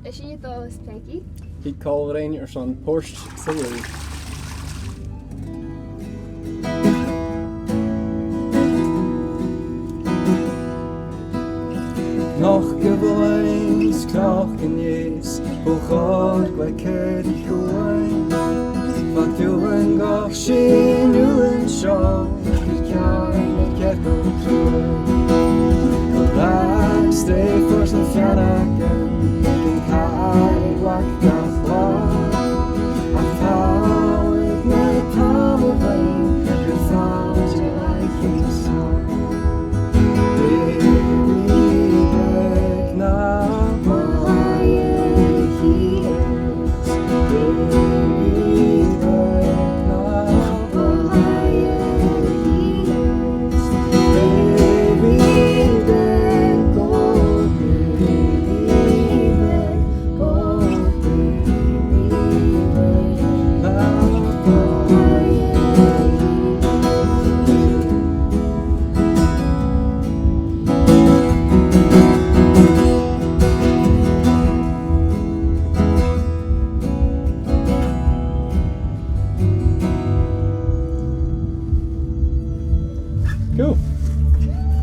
Is she dós Peigi? He called ar son Port-sa-loo. Noch gewoins, cloch yn yes, o chod gwa cyd I chwain. Fag diwyn goch sy'n yw'n siol, I cael y cedd o'n clwyd. Gwrdd stay first yn fianach yn